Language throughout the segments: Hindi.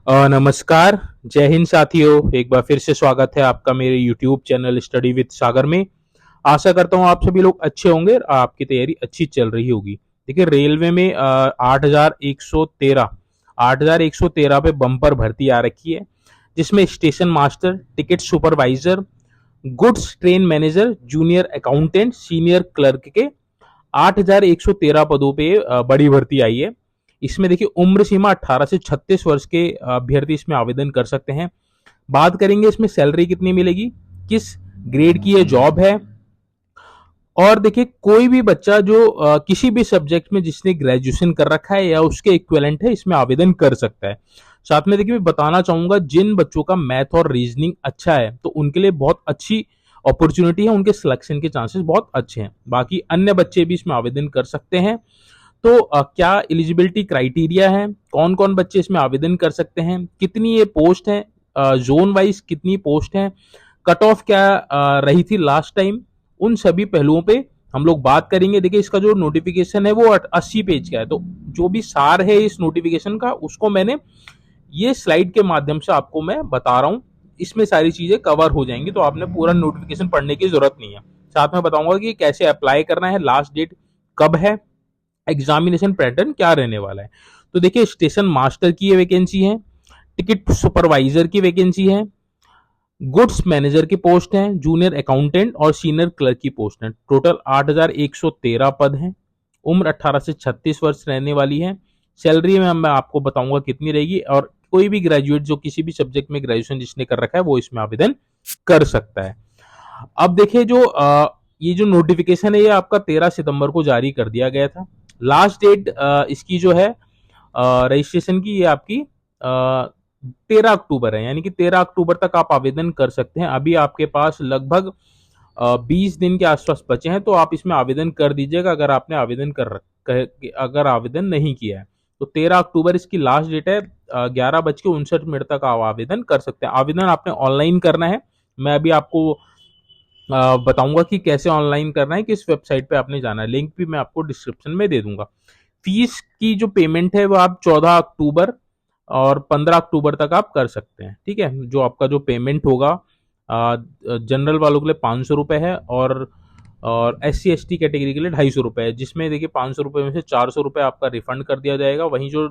नमस्कार, जय हिंद साथियों। एक बार फिर से स्वागत है आपका मेरे यूट्यूब चैनल स्टडी विद सागर में। आशा करता हूँ आप सभी लोग अच्छे होंगे और आपकी तैयारी अच्छी चल रही होगी। देखिए रेलवे में 8,113 पे बम्पर भर्ती आ रखी है, जिसमें station master, ticket supervisor, goods train manager, junior accountant, senior clerk के 8,113 पदों पे बड़ी भर्ती आई है। इसमें देखिए उम्र सीमा 18 से 36 वर्ष के अभ्यर्थी इसमें आवेदन कर सकते हैं। बात करेंगे इसमें सैलरी कितनी मिलेगी, किस ग्रेड की ये जॉब है, और देखिए कोई भी बच्चा जो किसी भी सब्जेक्ट में जिसने ग्रेजुएशन कर रखा है या उसके इक्विवेलेंट है, इसमें आवेदन कर सकता है। साथ में देखिए मैं बताना चाहूंगा, जिन बच्चों का मैथ और रीजनिंग अच्छा है तो उनके लिए बहुत अच्छी अपॉर्चुनिटी है, उनके सिलेक्शन के चांसेस बहुत अच्छे हैं। बाकी अन्य बच्चे भी इसमें आवेदन कर सकते हैं। तो क्या एलिजिबिलिटी क्राइटेरिया है, कौन कौन बच्चे इसमें आवेदन कर सकते हैं, कितनी ये पोस्ट है, जोन वाइज कितनी पोस्ट है, कट ऑफ क्या रही थी लास्ट टाइम, उन सभी पहलुओं पे हम लोग बात करेंगे। देखिए इसका जो नोटिफिकेशन है वो 80 पेज का है, तो जो भी सार है इस नोटिफिकेशन का उसको मैंने ये स्लाइड के माध्यम से आपको मैं बता रहा हूँ। इसमें सारी चीजें कवर हो जाएंगी, तो आपने पूरा नोटिफिकेशन पढ़ने की जरूरत नहीं है। साथ में बताऊंगा कि कैसे अप्लाई करना है, लास्ट डेट कब है, एग्जामिनेशन पैटर्न क्या रहने वाला है। तो देखिए स्टेशन मास्टर की ये वैकेंसी है, टिकट सुपरवाइजर की वैकेंसी है, गुड्स मैनेजर की पोस्ट है, जूनियर अकाउंटेंट और सीनियर क्लर्क की पोस्ट है। टोटल 8,113 पद हैं। उम्र 18 से 36 वर्ष रहने वाली है। सैलरी में मैं आपको बताऊंगा कितनी रहेगी, और कोई भी ग्रेजुएट जो किसी भी सब्जेक्ट में ग्रेजुएशन जिसने कर रखा है वो इसमें आवेदन कर सकता है। अब देखिए जो ये जो नोटिफिकेशन है ये आपका 13 सितंबर को जारी कर दिया गया था। लास्ट डेट इसकी जो है रजिस्ट्रेशन की, ये आपकी 13 अक्टूबर है, यानी कि 13 अक्टूबर तक आप आवेदन कर सकते हैं। अभी आपके पास लगभग 20 दिन के आसपास बचे हैं, तो आप इसमें आवेदन कर दीजिएगा अगर आपने अगर आवेदन नहीं किया है। तो 13 अक्टूबर इसकी लास्ट डेट है। 11:59 तक आप आवेदन कर सकते हैं। आवेदन आपने ऑनलाइन करना है। मैं अभी आपको बताऊंगा कि कैसे ऑनलाइन करना है, किस वेबसाइट पे आपने जाना है। लिंक भी मैं आपको डिस्क्रिप्शन में दे दूंगा। फीस की जो पेमेंट है वो आप 14 अक्टूबर और 15 अक्टूबर तक आप कर सकते हैं। ठीक है, जो आपका जो पेमेंट होगा जनरल वालों के लिए 500 रुपये है, और SC ST कैटेगरी के लिए 250 रुपये है, जिसमें देखिए 500 रुपये में से 400 रुपये आपका रिफंड कर दिया जाएगा। वहीं जो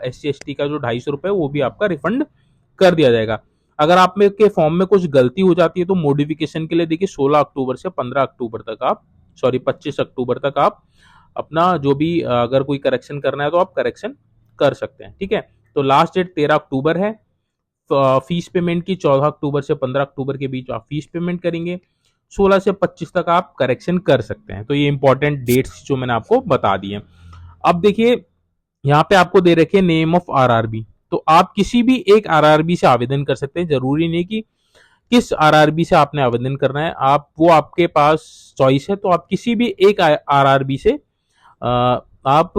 SC ST का जो 250 रुपये वो भी आपका रिफंड कर दिया जाएगा। अगर आप में के फॉर्म में कुछ गलती हो जाती है तो मॉडिफिकेशन के लिए देखिए 16 अक्टूबर से 15 अक्टूबर तक आप, सॉरी 25 अक्टूबर तक आप अपना जो भी अगर कोई करेक्शन करना है तो आप करेक्शन कर सकते हैं। ठीक है, तो लास्ट डेट 13 अक्टूबर है। फीस पेमेंट की 14 अक्टूबर से 15 अक्टूबर के बीच आप फीस पेमेंट करेंगे। 16 से 25 तक आप करेक्शन कर सकते हैं। तो ये इंपॉर्टेंट डेट्स जो मैंने आपको बता दी है। अब देखिए यहाँ पे आपको दे रखे नेम ऑफ RRB, तो आप किसी भी एक RRB से आवेदन कर सकते हैं। जरूरी नहीं कि किस RRB से आपने आवेदन करना है, आप वो आपके पास चॉइस है, तो आप किसी भी एक RRB से आप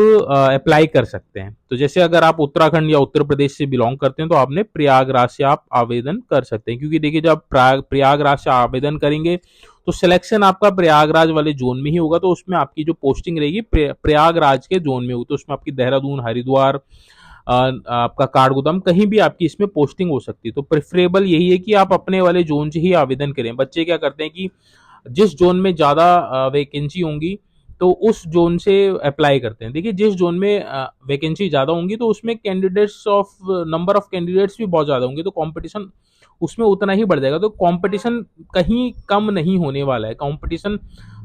अप्लाई कर सकते हैं। तो जैसे अगर आप उत्तराखंड या उत्तर प्रदेश से बिलोंग करते हैं तो आपने प्रयागराज से आप आवेदन कर सकते हैं, क्योंकि देखिए जब प्रयागराज से आवेदन करेंगे तो सिलेक्शन आपका प्रयागराज वाले जोन में ही होगा, तो उसमें आपकी जो पोस्टिंग रहेगी प्रयागराज के जोन में होगी। तो उसमें आपकी देहरादून, हरिद्वार, आपका काठगोदाम, कहीं भी आपकी इसमें पोस्टिंग हो सकती है। तो प्रेफरेबल यही है कि आप अपने वाले जोन से ही आवेदन करें। बच्चे क्या करते हैं कि जिस जोन में ज्यादा वैकेंसी होंगी तो उस जोन से अप्लाई करते हैं। देखिए जिस जोन में वैकेंसी ज्यादा होंगी तो उसमें candidates of number of candidates भी बहुत ज्यादा होंगे, तो कंपटीशन उसमें उतना ही बढ़ जाएगा। तो कंपटीशन कहीं कम नहीं होने वाला है, कंपटीशन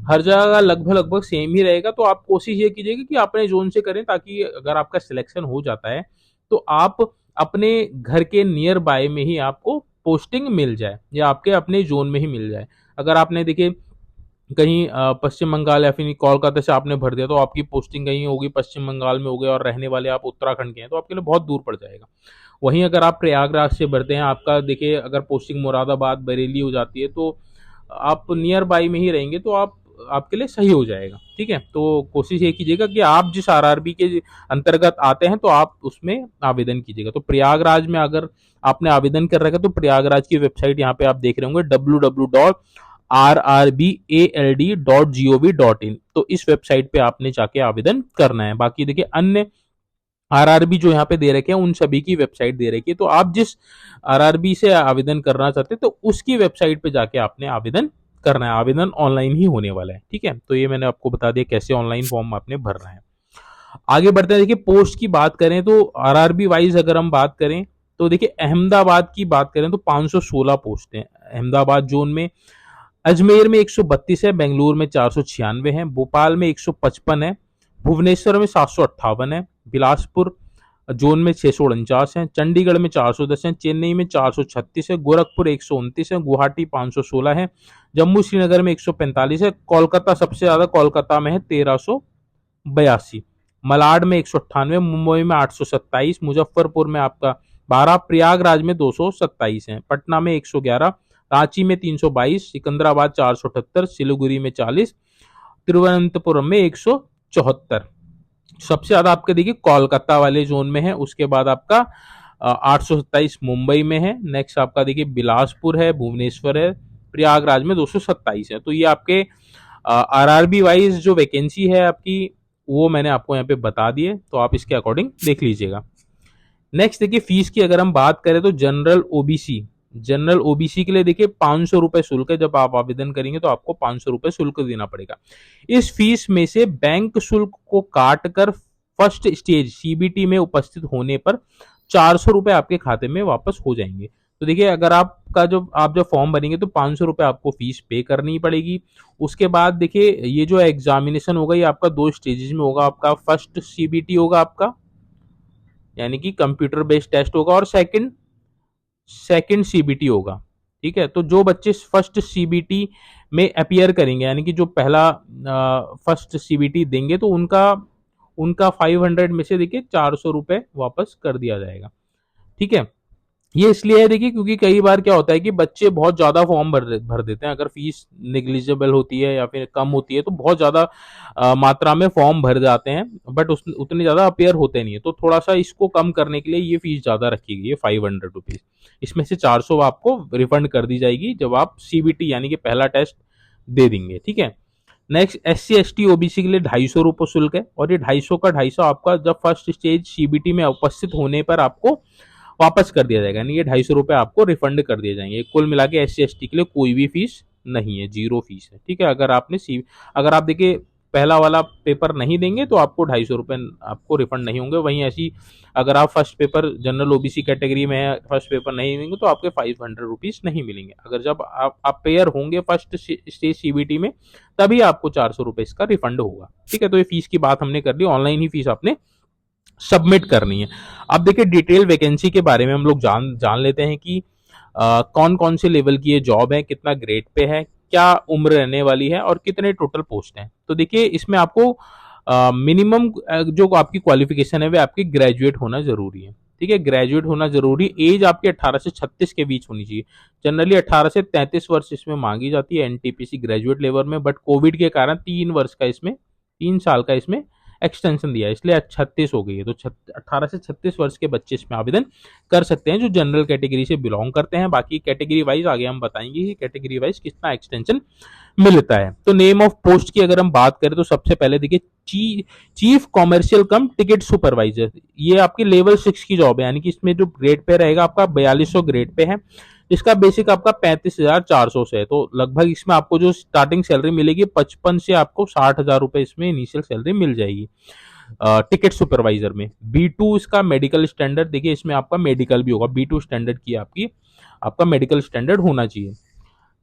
हर जगह लगभग लगभग सेम ही रहेगा। तो आप कोशिश ये कीजिएगा कि अपने जोन से करें, ताकि अगर आपका सिलेक्शन हो जाता है तो आप अपने घर के नियर बाय में ही आपको पोस्टिंग मिल जाए, या आपके अपने जोन में ही मिल जाए। अगर आपने देखिए कहीं पश्चिम बंगाल या फिर कोलकाता से आपने भर दिया तो आपकी पोस्टिंग कहीं होगी पश्चिम बंगाल में हो गई, और रहने वाले आप उत्तराखंड के हैं तो आपके लिए बहुत दूर पड़ जाएगा। वहीं अगर आप प्रयागराज से भरते हैं, आपका देखिए अगर पोस्टिंग मुरादाबाद, बरेली हो जाती है, तो आप नियर बाई में ही रहेंगे, तो आप आपके लिए सही हो जाएगा। ठीक है, तो कोशिश ये कीजिएगा कि आप जिस RRB के अंतर्गत आते हैं तो आप उसमें आवेदन कीजिएगा। तो प्रयागराज में अगर आपने आवेदन कर रखा है तो प्रयागराज की वेबसाइट यहाँ पे आप देख रहे होंगे www.rrbald.gov.in। तो इस वेबसाइट पे आपने जाके आवेदन करना है। बाकी देखिए अन्य आरआरबी जो यहाँ पे दे रखे हैं उन सभी की वेबसाइट दे रखी है। तो आप जिस आरआरबी से आवेदन करना चाहते हैं तो उसकी वेबसाइट पे जाके आपने आवेदन करना है। आवेदन ऑनलाइन ही होने वाला है, ठीक है। तो ये मैंने आपको बता दिया कैसे ऑनलाइन फॉर्म आपने भरना है। आगे बढ़ते हैं। देखिए पोस्ट की बात करें तो आरआरबी वाइज अगर हम बात करें तो देखिए अहमदाबाद की बात करें तो 516 पोस्ट हैं अहमदाबाद जोन में। अजमेर में 132 है, बेंगलुरु में 496 है, भोपाल में 155 है, भुवनेश्वर में 758 है, बिलासपुर जोन में 649 है, चंडीगढ़ में 410 है, चेन्नई में 436 है, गोरखपुर 129 है, गुवाहाटी 516 है, जम्मू श्रीनगर में 145 है, कोलकाता सबसे ज्यादा कोलकाता में है 1382, मलाड में 198, मुंबई में 827, मुजफ्फरपुर में आपका 12, प्रयागराज में 227 है, पटना में 111, रांची में 322, सिकंदराबाद 478, सिलीगुड़ी में 40, तिरुवनंतपुरम में 174। सबसे ज्यादा आपके देखिए कोलकाता वाले जोन में है, उसके बाद आपका 827 मुंबई में है, नेक्स्ट आपका देखिए बिलासपुर है, भुवनेश्वर है, प्रयागराज में 227 है। तो ये आपके आरआरबी वाइज जो वैकेंसी है आपकी वो मैंने आपको यहाँ पे बता दिए, तो आप इसके अकॉर्डिंग देख लीजिएगा। नेक्स्ट देखिए फीस की अगर हम बात करें तो जनरल ओबीसी के लिए देखिए 500 रुपए शुल्क है। जब आप आवेदन करेंगे तो आपको 500 रुपए शुल्क देना पड़ेगा। इस फीस में से बैंक शुल्क को काट कर फर्स्ट स्टेज सीबीटी में उपस्थित होने पर 400 रुपए आपके खाते में वापस हो जाएंगे। तो देखिए अगर आपका आप जब फॉर्म भरेंगे तो 500 रुपए आपको फीस पे करनी पड़ेगी। उसके बाद देखिए ये जो एग्जामिनेशन होगा ये आपका 2 स्टेजेस में होगा। आपका फर्स्ट सीबीटी होगा आपका, यानी कि कंप्यूटर बेस्ड टेस्ट होगा, और सेकंड सीबीटी होगा, ठीक है। तो जो बच्चे फर्स्ट सीबीटी में अपीयर करेंगे, यानी कि जो पहला फर्स्ट सीबीटी देंगे, तो उनका उनका 500 में से देखिए 400 रुपए वापस कर दिया जाएगा, ठीक है। ये इसलिए है देखिए क्योंकि कई बार क्या होता है कि बच्चे बहुत ज्यादा फॉर्म भर देते हैं। अगर फीस निग्लिजिबल होती है या फिर कम होती है तो बहुत ज्यादा मात्रा में फॉर्म भर जाते हैं, बट उतने ज्यादा अपेयर होते नहीं है। तो थोड़ा सा इसको कम करने के लिए ये फीस ज्यादा रखी गई है, 500 रुपीज। इसमें से 400 आपको रिफंड कर दी जाएगी जब आप सीबीटी यानी कि पहला टेस्ट दे देंगे, ठीक है। नेक्स्ट SC ST OBC के लिए 250 रुपये शुल्क है, और ये 250 का 250 आपका जब फर्स्ट स्टेज सीबीटी में उपस्थित होने पर आपको वापस कर दिया जाएगा, यानी ये 250 रुपये आपको रिफंड कर दिए जाएंगे। कुल मिला के SC ST के लिए कोई भी फीस नहीं है, 0 फीस है, ठीक है। अगर आप देखिए पहला वाला पेपर नहीं देंगे तो आपको 250 रुपये आपको रिफंड नहीं होंगे। वहीं ऐसी अगर आप first paper general OBC category में है, फर्स्ट पेपर नहीं देंगे तो आपके 500 रुपीज नहीं मिलेंगे। अगर जब आप पेयर होंगे फर्स्ट स्टेज सीबीटी में तभी आपको 400 रुपये इसका रिफंड होगा, ठीक है। तो ये फीस की बात हमने कर ली, ऑनलाइन ही फीस आपने सबमिट करनी है। अब देखिए डिटेल वैकेंसी के बारे में हम लोग जान लेते हैं कि कौन कौन से लेवल की ये जॉब है, कितना ग्रेड पे है, क्या उम्र रहने वाली है, और कितने टोटल पोस्ट हैं। तो देखिए इसमें आपको मिनिमम जो आपकी क्वालिफिकेशन है वे आपकी ग्रेजुएट होना जरूरी है, ठीक है। ग्रेजुएट होना जरूरी, एज आपकी 18 से 36 के बीच होनी चाहिए। जनरली 18 से 33 वर्ष इसमें मांगी जाती है एनटीपीसी ग्रेजुएट लेवल में, बट कोविड के कारण 3 साल का इसमें एक्सटेंशन दिया है, इसलिए 36 हो गई है। तो 18 से 36 वर्ष के बच्चे इसमें आवेदन कर सकते हैं जो जनरल कैटेगरी से बिलोंग करते हैं। बाकी कैटेगरी वाइज आगे हम बताएंगे कि कैटेगरी वाइज कितना एक्सटेंशन मिलता है। तो नेम ऑफ पोस्ट की अगर हम बात करें तो सबसे पहले देखिए चीफ कॉमर्शियल कम टिकट सुपरवाइजर, ये आपकी लेवल 6 की जॉब है, यानी कि इसमें जो ग्रेड पे रहेगा आपका 4200 ग्रेड पे है। इसका बेसिक आपका 35,400 से है। तो लगभग इसमें आपको जो स्टार्टिंग सैलरी मिलेगी 55 से आपको 60,000 रुपए इसमें इनिशियल सैलरी मिल जाएगी टिकट सुपरवाइजर में। B2 इसका मेडिकल स्टैंडर्ड, देखिए इसमें आपका मेडिकल भी होगा, B2 स्टैंडर्ड की आपका मेडिकल स्टैंडर्ड होना चाहिए।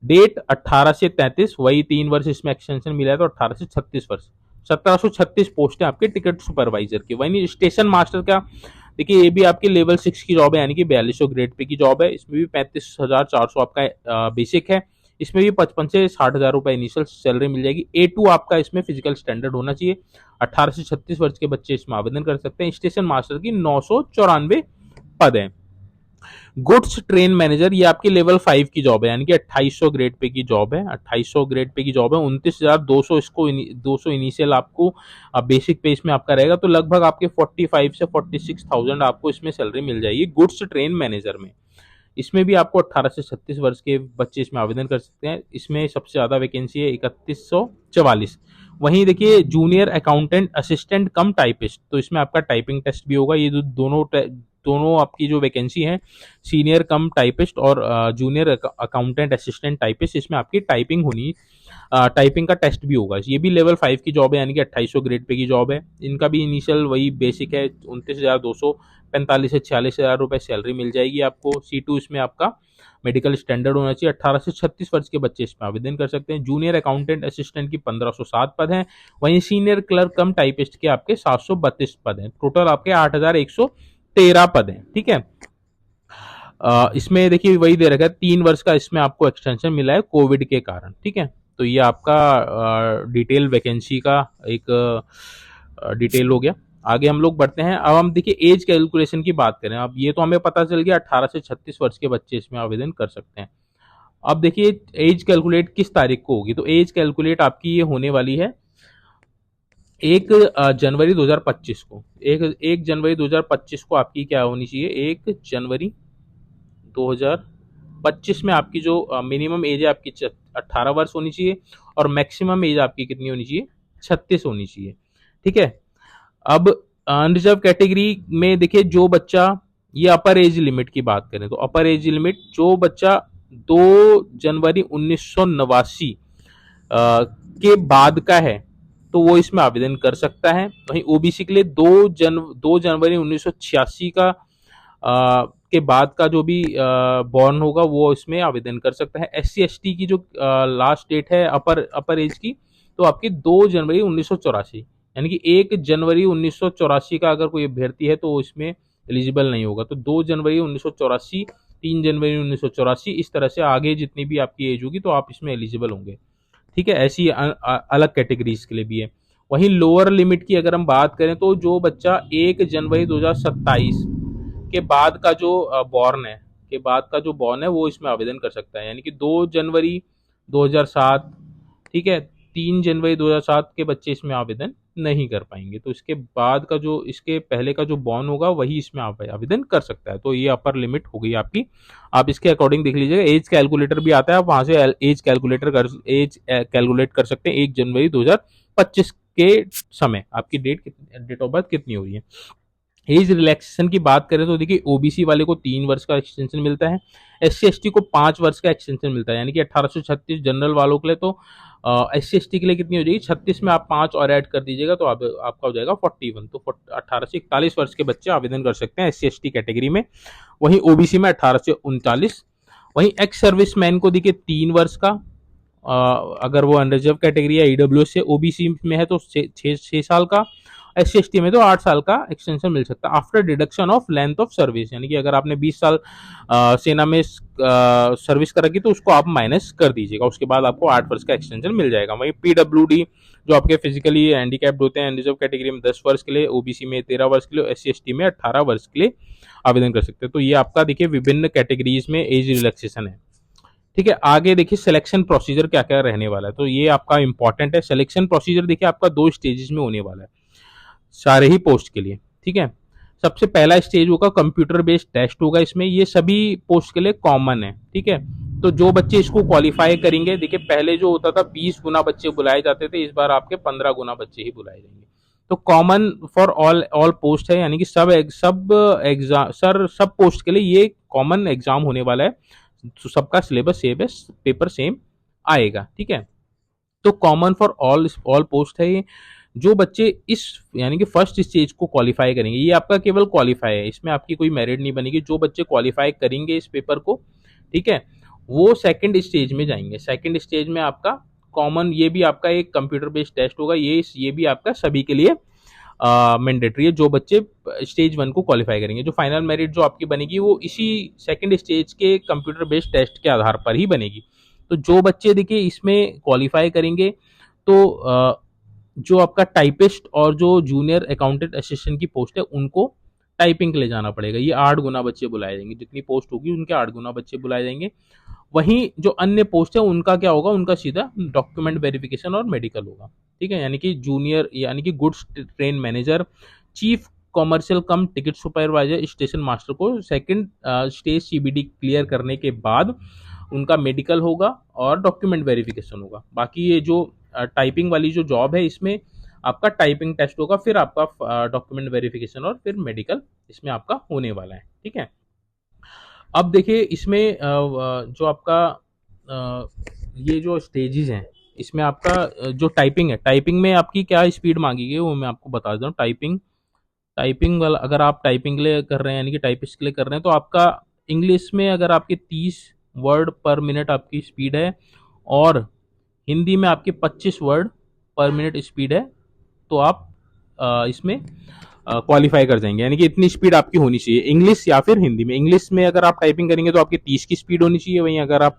डेट 18 से 33, वही 3 वर्ष इसमें एक्सटेंशन मिला है तो 18 से 36 वर्ष। 1736 पोस्ट है आपके टिकट सुपरवाइजर की। वही स्टेशन मास्टर का देखिए ये भी आपकी लेवल 6 की जॉब है, यानी कि 4200 ग्रेड पे की जॉब है। इसमें भी 35,400 आपका बेसिक है। इसमें भी 55 से 60,000 रुपए इनिशियल सैलरी मिल जाएगी। A2 आपका इसमें फिजिकल स्टैंडर्ड होना चाहिए। 18 से 36 वर्ष के बच्चे इसमें आवेदन कर सकते हैं। स्टेशन मास्टर की 994 पद है। गुड्स ट्रेन मैनेजर, ये आपकी लेवल 5 की जॉब है, यानी कि 2800 ग्रेड पे की जॉब है। 2800 ग्रेड पे की जॉब है। 29,200 इसको 200 इनिशियल आपको बेसिक पे इसमें आपका रहेगा, तो लगभग आपके 45 से 46,000 आपको इसमें सैलरी मिल जाएगी गुड्स ट्रेन मैनेजर में। इसमें भी आपको 18 से 36 वर्ष के बच्चे इसमें आवेदन कर सकते हैं। इसमें सबसे ज्यादा वैकेंसी है 3144। वहीं देखिए जूनियर अकाउंटेंट असिस्टेंट कम टाइपिस्ट, तो इसमें आपका टाइपिंग टेस्ट भी होगा। ये जो दोनों आपकी जो वैकेंसी है, सीनियर कम टाइपिस्ट और जूनियर अकाउंटेंट असिस्टेंट टाइपिस्ट, इसमें आपकी टाइपिंग होनी, टाइपिंग का टेस्ट भी होगा। ये भी लेवल 5 की जॉब है, यानी कि 2800 ग्रेड पे की जॉब है। इनका भी इनिशियल वही बेसिक है 29,200, 45 से 46,000 रुपए सैलरी मिल जाएगी आपको। C2 इसमें आपका मेडिकल स्टैंडर्ड होना चाहिए। 18 से 36 वर्ष के बच्चे इसमें आवेदन कर सकते हैं। जूनियर अकाउंटेंट असिस्टेंट की 1507 पद हैं। वहीं सीनियर क्लर्क कम टाइपिस्ट के आपके 732 पद हैं। टोटल आपके 8,113 पद हैं। ठीक है, इसमें देखिए वही दे रखा है 3 वर्ष का, इसमें आपको एक्सटेंशन मिला है कोविड के कारण। ठीक है, तो ये आपका डिटेल वैकेंसी का एक डिटेल हो गया। आगे हम लोग बढ़ते हैं। अब हम देखिए एज कैलकुलेशन की बात करें। अब ये तो हमें पता चल गया 18 से 36 वर्ष के बच्चे इसमें आवेदन कर सकते हैं। अब देखिए एज कैलकुलेट किस तारीख को होगी, तो एज कैलकुलेट आपकी ये होने वाली है 1 जनवरी 2025 को। 1 जनवरी 2025 को आपकी क्या होनी चाहिए, 1 जनवरी 2025 में आपकी जो मिनिमम एज है आपकी 18 वर्ष होनी चाहिए, और मैक्सिमम एज आपकी कितनी होनी चाहिए, 36 होनी चाहिए। ठीक है, अब अनरिजर्व कैटेगरी में देखिए जो बच्चा, ये अपर एज लिमिट की बात करें तो अपर एज लिमिट जो बच्चा 2 जनवरी 1989 के बाद का है तो वो इसमें आवेदन कर सकता है। वहीं ओबीसी के लिए 2 जनवरी 1986 का के बाद का जो भी बॉर्न होगा वो इसमें आवेदन कर सकता है। SC ST की जो लास्ट डेट है अपर एज की, तो आपकी 2 जनवरी 1984, यानी कि 1 जनवरी 1984 का अगर कोई अभ्यर्थी है तो इसमें एलिजिबल नहीं होगा। तो 2 जनवरी 1984, 3 जनवरी 1984, इस तरह से आगे जितनी भी आपकी एज होगी तो आप इसमें एलिजिबल होंगे। ठीक है, ऐसी अलग कैटेगरीज के लिए भी है। वहीं लोअर लिमिट की अगर हम बात करें तो जो बच्चा 1 जनवरी 2027 के बाद का जो बॉर्न है, वो इसमें आवेदन कर सकता है। यानी कि 2 जनवरी 2007, ठीक है, 3 जनवरी 2007 के बच्चे इसमें आवेदन नहीं कर पाएंगे। तो इसके बाद का जो, इसके पहले का जो बॉर्न होगा वही इसमें आवेदन कर सकता है। तो ये अपर लिमिट हो गई आपकी। आप इसके अकॉर्डिंग देख लीजिएगा। एज कैलकुलेटर भी आता है, आप वहां से एज कैलकुलेट कर सकते हैं 1 जनवरी 2025 के समय आपकी डेट ऑफ बर्थ कितनी हो रही है। एज रिलैक्सेशन की बात करें तो देखिए ओबीसी वाले को 3 वर्ष का एक्सटेंशन मिलता है, SC ST को 5 वर्ष का एक्सटेंशन मिलता है। यानी कि 1836 जनरल वालों के लिए, तो SC ST के लिए कितनी हो जाएगी, 36 में आप 5 और ऐड कर दीजिएगा तो आपका हो जाएगा 41। तो 18 से 41 वर्ष के बच्चे आवेदन कर सकते हैं SC ST कैटेगरी में। वहीं ओबीसी में 18 से 39। वहीं एक्स सर्विस मैन को देखिए 3 वर्ष का, अगर वो अनरिजर्व कैटेगरी या ईडब्ल्यूएस से, ओबीसी में है तो 6 साल का, SC ST में तो 8 साल का एक्सटेंशन मिल सकता है after deduction of length of service. यानी कि अगर आपने 20 साल सेना में सर्विस कर रखी तो उसको आप माइनस कर दीजिएगा, उसके बाद आपको 8 वर्ष का एक्सटेंशन मिल जाएगा। वहीं PWD जो आपके फिजिकली हैंडीकैप्ड होते हैं अनरिजर्व कैटेगरी में 10 वर्ष के लिए, ओबीसी में 13 वर्ष के लिए, SC ST में 18 वर्ष के लिए आवेदन कर सकते हैं। तो ये आपका देखिए विभिन्न कैटेगरीज में एज रिलैक्सेशन है। ठीक है, आगे देखिए सिलेक्शन प्रोसीजर क्या क्या रहने वाला है, तो ये आपका इंपॉर्टेंट है। सिलेक्शन प्रोसीजर देखिए आपका 2 स्टेजेस में होने वाला है सारे ही पोस्ट के लिए। ठीक है, सबसे पहला स्टेज होगा कंप्यूटर बेस्ड टेस्ट होगा इसमें, ये सभी पोस्ट के लिए कॉमन है। ठीक है, तो जो बच्चे इसको क्वालिफाई करेंगे, देखिए पहले जो होता था 20 गुना बच्चे बुलाए जाते थे, इस बार आपके 15 गुना बच्चे ही बुलाए जाएंगे। तो कॉमन फॉर ऑल पोस्ट है, यानी कि सब पोस्ट के लिए ये कॉमन एग्जाम होने वाला है। तो सबका सिलेबस सेम है, पेपर सेम आएगा। ठीक है, तो कॉमन फॉर ऑल पोस्ट है ये। जो बच्चे इस यानी कि फर्स्ट स्टेज को क्वालिफाई करेंगे, ये आपका केवल क्वालिफाई है, इसमें आपकी कोई मेरिट नहीं बनेगी। जो बच्चे क्वालिफाई करेंगे इस पेपर को, ठीक है, वो सेकंड स्टेज में जाएंगे। सेकंड स्टेज में आपका कॉमन, ये भी आपका एक कंप्यूटर बेस्ड टेस्ट होगा, ये भी आपका सभी के लिए मैंडेटरी है जो बच्चे स्टेज 1 को क्वालिफाई करेंगे। जो फाइनल मेरिट जो आपकी बनेगी वो इसी सेकंड स्टेज के कंप्यूटर बेस्ड टेस्ट के आधार पर ही बनेगी। तो जो बच्चे देखिए इसमें क्वालिफाई करेंगे, तो जो आपका टाइपिस्ट और जो जूनियर अकाउंटेंट असिस्टेंट की पोस्ट है उनको टाइपिंग के लिए जाना पड़ेगा। ये 8 गुना बच्चे बुलाए जाएंगे, जितनी पोस्ट होगी उनके 8 गुना बच्चे बुलाए जाएंगे। वहीं जो अन्य पोस्ट है उनका क्या होगा, उनका सीधा डॉक्यूमेंट वेरिफिकेशन और मेडिकल होगा। ठीक है, यानी कि जूनियर यानी कि goods train manager, chief commercial कम टिकट सुपरवाइजर, स्टेशन मास्टर को सेकंड स्टेज CBD क्लियर करने के बाद उनका मेडिकल होगा और डॉक्यूमेंट वेरिफिकेशन होगा। बाकी ये जो टाइपिंग वाली जो जॉब है इसमें आपका टाइपिंग टेस्ट होगा, फिर आपका डॉक्यूमेंट वेरिफिकेशन और फिर मेडिकल इसमें आपका होने वाला है। ठीक है, अब देखिए इसमें जो आपका ये जो स्टेजेस हैं इसमें आपका जो टाइपिंग है, टाइपिंग में आपकी क्या स्पीड मांगी गई वो मैं आपको बता देता हूँ। टाइपिंग टाइपिंग वाला अगर आप टाइपिंग के लिए कर रहे हैं यानी कि टाइपिस्ट के लिए कर रहे हैं तो आपका इंग्लिश में अगर आपके 30 वर्ड पर मिनट आपकी स्पीड है और हिंदी में आपके 25 वर्ड पर मिनट स्पीड है तो आप इसमें क्वालिफाई कर जाएंगे, यानी कि इतनी स्पीड आपकी होनी चाहिए इंग्लिश या फिर हिंदी में। इंग्लिश में अगर आप टाइपिंग करेंगे तो आपकी 30 की स्पीड होनी चाहिए, वहीं अगर आप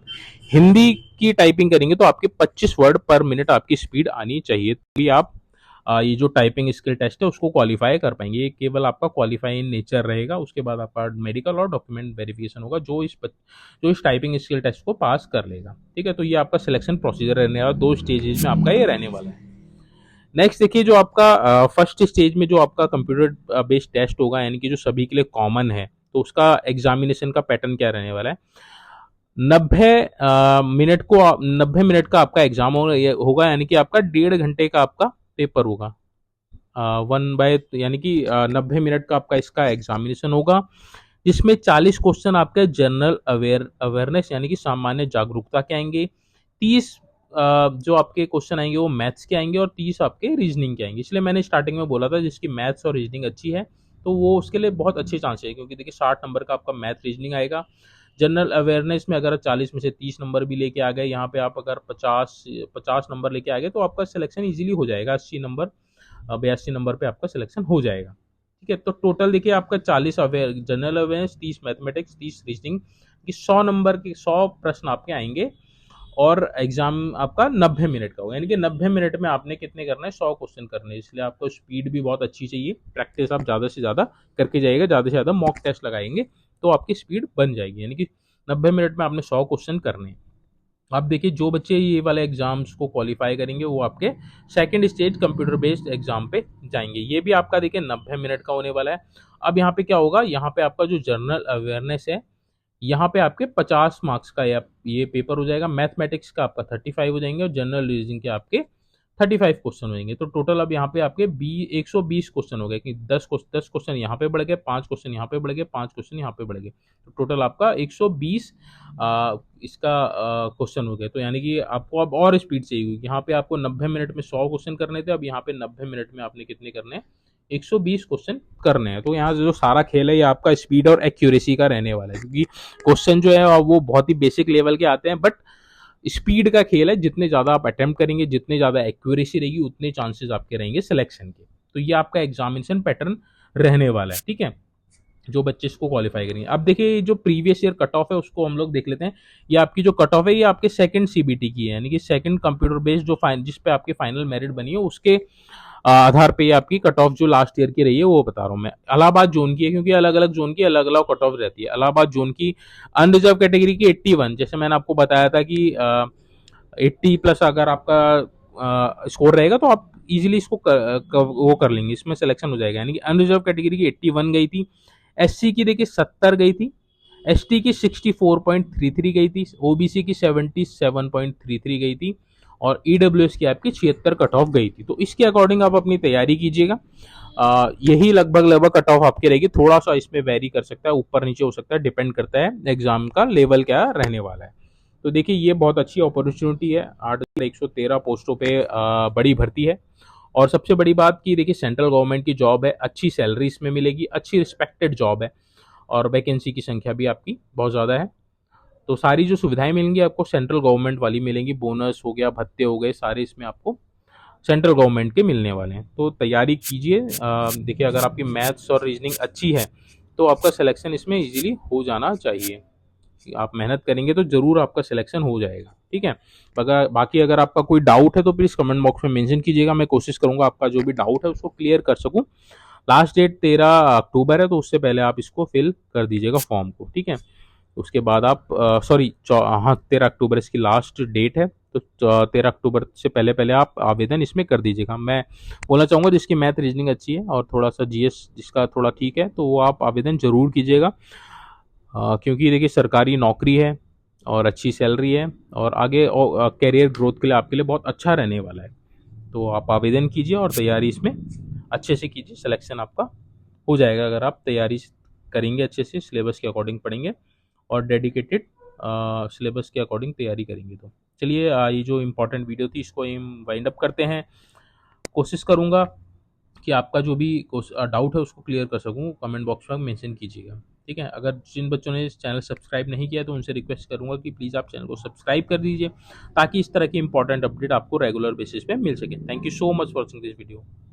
हिंदी की टाइपिंग करेंगे तो आपके 25 वर्ड पर मिनट आपकी स्पीड आनी चाहिए, तभी आप ये जो टाइपिंग स्किल टेस्ट है उसको क्वालिफाई कर पाएंगे। ये केवल आपका क्वालिफाई इन नेचर रहेगा, उसके बाद आपका मेडिकल और डॉक्यूमेंट वेरिफिकेशन होगा जो इस टाइपिंग स्किल टेस्ट को पास कर लेगा। ठीक है, तो ये आपका सिलेक्शन प्रोसीजर रहने वाला, 2 स्टेजेस में आपका ये रहने वाला है। नेक्स्ट देखिए जो आपका फर्स्ट स्टेज में जो आपका कंप्यूटर बेस्ड टेस्ट होगा यानी कि जो सभी के लिए कॉमन है, तो उसका एग्जामिनेशन का पैटर्न क्या रहने वाला है। 90 मिनट का आपका एग्जाम होगा यानी कि आपका 1.5 घंटे का आपका पेपर होगा। 1 बाय यानी कि 90 मिनट का आपका इसका एग्जामिनेशन होगा, जिसमें 40 क्वेश्चन आपके जनरल अवेयरनेस यानी कि सामान्य जागरूकता के आएंगे, 30 जो आपके क्वेश्चन आएंगे वो मैथ्स के आएंगे और 30 आपके रीजनिंग के आएंगे। इसलिए मैंने स्टार्टिंग में बोला था जिसकी मैथ्स और रीजनिंग अच्छी है तो वो उसके लिए बहुत अच्छे चांस है, क्योंकि देखिए 60 नंबर का आपका मैथ रीजनिंग आएगा। जनरल अवेयरनेस में अगर 40 में से 30 नंबर भी लेके आ गए, यहाँ पे आप अगर 50 नंबर लेके आ गए तो आपका सिलेक्शन इजीली हो जाएगा। 82 नंबर पे आपका सिलेक्शन हो जाएगा। ठीक है, तो टोटल देखिए आपका 40 जनरल अवेयरनेस, 30 मैथमेटिक्स, 30 रीजनिंग की 100 नंबर के 100 प्रश्न आपके आएंगे और एग्जाम आपका 90 मिनट का होगा, यानी कि 90 मिनट में आपने कितने करना है, 100 क्वेश्चन करने हैं। इसलिए आपको स्पीड भी बहुत अच्छी चाहिए, प्रैक्टिस आप ज़्यादा से ज़्यादा करके जाइएगा, ज़्यादा से ज़्यादा मॉक टेस्ट लगाएंगे तो आपकी स्पीड बन जाएगी, यानी कि 90 मिनट में आपने 100 क्वेश्चन करने हैं। अब देखिए जो बच्चे ये वाले एग्जाम्स को क्वालिफाई करेंगे वो आपके second stage computer based exam पे जाएंगे। ये भी आपका देखिए 90 मिनट का होने वाला है। अब यहाँ पे क्या होगा, यहाँ पे आपका जो जनरल अवेयरनेस है यहाँ पे आपके 50 मार्क्स का ये पेपर हो जाएगा। मैथमेटिक्स का आपका 35 हो जाएंगे और जनरल रीजनिंग के आपके 35 क्वेश्चन हो जाएंगे। तो टोटल अब यहाँ पे आपके 120 क्वेश्चन हो गए कि 10 क्वेश्चन यहाँ पे बढ़ गए, 5 क्वेश्चन यहाँ पे बढ़ गए, 5 क्वेश्चन यहाँ पे बढ़ गए, तो टोटल आपका 120 इसका क्वेश्चन हो गए। तो यानी कि आपको अब और स्पीड चाहिए होगी। यहाँ पे आपको 90 मिनट में 100 क्वेश्चन करने थे, अब यहाँ पे 90 मिनट में आपने कितने करने हैं, 120 क्वेश्चन करने हैं। तो यहाँ जो सारा खेल है ये आपका स्पीड और एक्यूरेसी का रहने वाला है, क्योंकि क्वेश्चन जो है वो बहुत ही बेसिक लेवल के आते हैं, बट स्पीड का खेल है। जितने ज़्यादा आप अटेम्प्ट करेंगे, जितने ज़्यादा एक्यूरेसी रहेगी, उतने चांसेस आपके रहेंगे सिलेक्शन के। तो ये आपका एग्जामिनेशन पैटर्न रहने वाला है। ठीक है, जो बच्चे इसको क्वालिफाई करेंगे। अब देखिए जो प्रीवियस ईयर कट ऑफ है उसको हम लोग देख लेते हैं। ये आपकी जो कट ऑफ है ये आपके सेकंड सीबीटी की है, यानी कि सेकंड कंप्यूटर बेस्ड जो जिस पे आपकी फाइनल मेरिट बनी है उसके आधार पे आपकी कट ऑफ जो लास्ट ईयर की रही है वो बता रहा हूँ मैं। इलाहाबाद जोन की है, क्योंकि अलग अलग जोन की अलग अलग कट ऑफ रहती है। इलाहाबाद जोन की अनरिजर्व कैटेगरी की 81, जैसे मैंने आपको बताया था कि 80 प्लस अगर आपका स्कोर रहेगा तो आप इजीली इसको वो कर लेंगे, इसमें सिलेक्शन हो जाएगा। यानी कि अनरिजर्व कैटेगरी की 81 गई थी, एससी की देखिए 70 गई थी, एसटी की 64.33 गई थी, ओबीसी की 77.33 गई थी और ईडब्ल्यूएस की आपकी 76 कट ऑफ गई थी। तो इसके अकॉर्डिंग आप अपनी तैयारी कीजिएगा। यही लगभग कट ऑफ आपकी रहेगी, थोड़ा सा इसमें वेरी कर सकता है, ऊपर नीचे हो सकता है, डिपेंड करता है एग्जाम का लेवल क्या रहने वाला है। तो देखिए ये बहुत अच्छी अपॉर्चुनिटी है, 8,113 पोस्टों पे बड़ी भर्ती है। और सबसे बड़ी बात की देखिए सेंट्रल गवर्नमेंट की जॉब है, अच्छी सैलरी इसमें मिलेगी, अच्छी रिस्पेक्टेड जॉब है और वैकेंसी की संख्या भी आपकी बहुत ज़्यादा है। तो सारी जो सुविधाएं मिलेंगी आपको सेंट्रल गवर्नमेंट वाली मिलेंगी, बोनस हो गया, भत्ते हो गए, सारे इसमें आपको सेंट्रल गवर्नमेंट के मिलने वाले हैं। तो तैयारी कीजिए। देखिए अगर आपकी मैथ्स और रीजनिंग अच्छी है तो आपका सिलेक्शन इसमें इजीली हो जाना चाहिए। आप मेहनत करेंगे तो जरूर आपका सिलेक्शन हो जाएगा। ठीक है, बाकी अगर आपका कोई डाउट है तो प्लीज़ कमेंट बॉक्स में मेंशन कीजिएगा, मैं कोशिश करूंगा आपका जो भी डाउट है उसको क्लियर कर सकूं। लास्ट डेट 13 अक्टूबर है, तो उससे पहले आप इसको फिल कर दीजिएगा फॉर्म को। ठीक है, उसके बाद आप सॉरी हाँ 13 अक्टूबर इसकी लास्ट डेट है, तो 13 अक्टूबर से पहले पहले आप आवेदन इसमें कर दीजिएगा। मैं बोलना चाहूँगा जिसकी मैथ रीजनिंग अच्छी है और थोड़ा सा जीएस जिसका थोड़ा ठीक है तो वो आप आवेदन जरूर कीजिएगा, क्योंकि देखिए सरकारी नौकरी है और अच्छी सैलरी है और आगे कैरियर ग्रोथ के लिए आपके लिए बहुत अच्छा रहने वाला है। तो आप आवेदन कीजिए और तैयारी इसमें अच्छे से कीजिए, सिलेक्शन आपका हो जाएगा अगर आप तैयारी करेंगे, अच्छे से सिलेबस के अकॉर्डिंग पढ़ेंगे और डेडिकेटेड सिलेबस के अकॉर्डिंग तैयारी करेंगे। तो चलिए ये जो इम्पोर्टेंट वीडियो थी इसको हम वाइंड अप करते हैं। कोशिश करूँगा कि आपका जो भी डाउट है उसको क्लियर कर सकूँ, कमेंट बॉक्स में मेंशन कीजिएगा, ठीक है। अगर जिन बच्चों ने इस चैनल सब्सक्राइब नहीं किया तो उनसे रिक्वेस्ट करूँगा कि प्लीज़ आप चैनल को सब्सक्राइब कर दीजिए ताकि इस तरह की इंपॉर्टेंट अपडेट आपको रेगुलर बेसिस पे मिल सके। Thank you so much for watching this video.